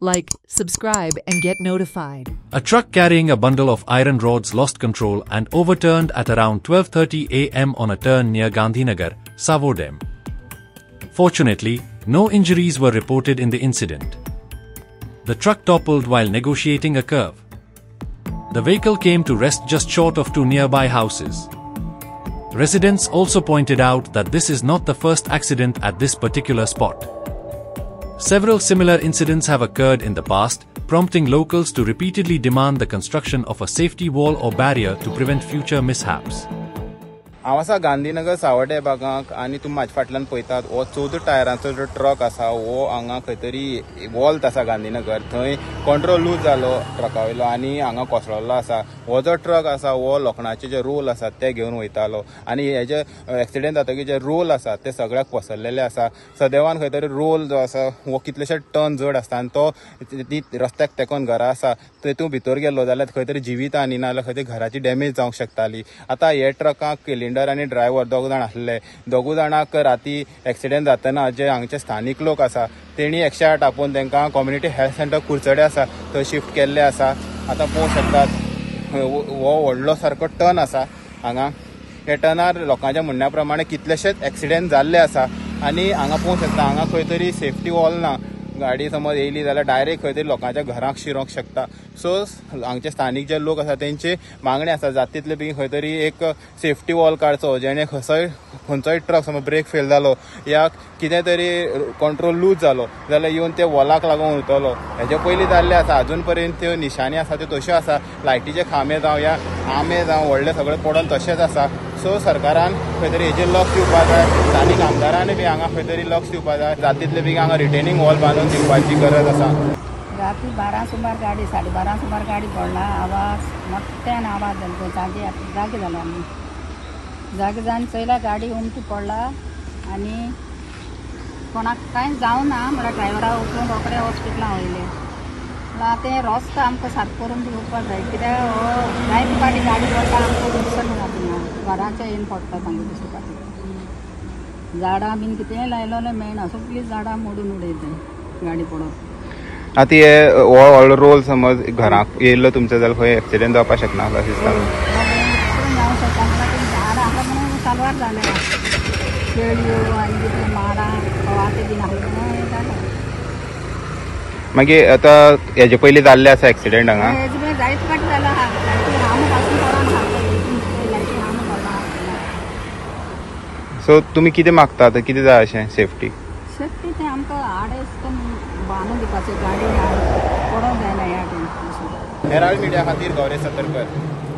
like, subscribe and get notified. A truck carrying a bundle of iron rods lost control and overturned at around 12:30 am on a turn near Gandhinagar, Savodem. Fortunately, no injuries were reported in the incident. The truck toppled while negotiating a curve. The vehicle came to rest just short of two nearby houses. Residents also pointed out that this is not the first accident at this particular spot. Several similar incidents have occurred in the past, prompting locals to repeatedly demand the construction of a safety wall or barrier to prevent future mishaps. हांव आसा गांधीनगर सावड्डे भागांक आनी तुमी म्हाजे फाटल्यान पळयतात हो 14 टायरांचो जो truck आसा हो हांगा खंय तरी वॉल्त आसा गांधीनगर थंय कंट्रोल लूज जालो ट्रका वयलो आनी हांगा कोसळ्ळो आसा. हो जो ट्रक आसा हो लोखणाचे जे रोल आसात ते घेवन वयतालो आनी हे जे एक्सिडेंट जातकीर जे रोल आसात ते सगळ्याक पसरलेले आसा. सदैवान खंय तरी रोल जो आसा हो कितलेशे टन जड आसता आनी तो रस्त्याक तेकोन घरा आसा तेतून भितर गेलो जाल्यार खंय तरी जिवीत आनी नाल्यार खंय तरी घराची डॅमेज जावंक शकताली. आतां हे ट्रकाक सिलिंडर आनी ड्रायव्हर दोग जाण आसले. दोगूय जाणांक राती एक्सिडेंट जातना जे हांगचे स्थानिक लोक आसा तेणी 108 आपोवन तांकां कम्युनिटी हेल्थ सेंटर कुडचडे आसा थंय शिफ्ट केल्ले आसा. आतां पळोवंक शकतात हो व्हडलो सारको टर्न आसा हांगा. हे टर्नार लोकांच्या म्हणण्या प्रमाणे कितलेशेच एक्सिडेंट जाल्ले आसा आनी हांगा पळोवंक शकता हांगा खंय तरी सेफ्टी वॉल ना. गाडी समज येयली जाल्यार डायरेक्ट खंय तरी लोकांच्या घराक शिरोंक शकता. सो हांगचे स्थानिक जे लोक आसा तेंची मागणी आसा जाता तितले बेगीन खंय तरी एक सेफ्टी वॉल काडचो जेणे खंयचोय ट्रक समज ब्रेक फेल जालो या कितें तरी कंट्रोल लूज जालो जाल्यार येवन ते वॉलाक लागून उरतलो. हेजे पयलीं जाल्ले आसा अजून पर्यंत त्यो निशाणी आसा त्यो तश्यो आसा. लायटीचे खांबे जावं या आंबे जावं व्हडले सगळे पडोन तशेंच आसा. सो सरकारान खंय तरी हेजेर लक्ष दिवपाक जाय. स्थानीक आमदारांनी बी हांगा खंय तरी लक्ष दिवपाक जाय. जाता तितले बेगीन हांगा रिटेनिंग वॉल बांदून दिवपाची गरज आसा. रात्री 12 सुमार गाडी 12:30 सुमार गाडी पडला. आवाज मोठ्यान आवाज जालो जागे जालो आमी जागे जावन चयल्या गाडी उमटी पडला आनी कोणाक कांय जावं ना म्हळ्यार ड्रायव्हरा उखलून रोखडे हॉस्पिटलांत वयले. आतां तें रस्तो आमकां सारको करून दिवपाक जाय कित्याक हो जायते फाटी गाडी पडटा आमकां दिसना जाता घराच्या येवन पडटा तांकां दुसरे फाटी झाडां बीन कितेंय लायलो जाल्यार मेळना. सगळीं झाडां मोडून उडयताय गाडी पडोवन. आतां हे व्हडलो रोल समज घराक येयल्लो तुमचो जाल्यार खंय एक्सिडेंट जावपाक शकना अशें दिसता. जावंक शकता झाडां आसता म्हणून सालवार जालें केळयो आनी कितें माडां कवाथे बीन आसले म्हणून हें जालें. मागीर आतां हेजे पयलीं जाल्ले आसा एक्सिडेंट हांगा हेजे पयलीं जायते फाटी जालो आहा. लायटी हांव पासून पडोन आहा लायटी हांव पडला. सो तुमी कितें मागता आतां कितें जाय अशें सेफ्टी तें आमकां आडेस बांदून दिवपाचें गाडी पडोंक जायना ह्या टायमार. हेराल्ड मिडिया खातीर गौरेश सतरकर.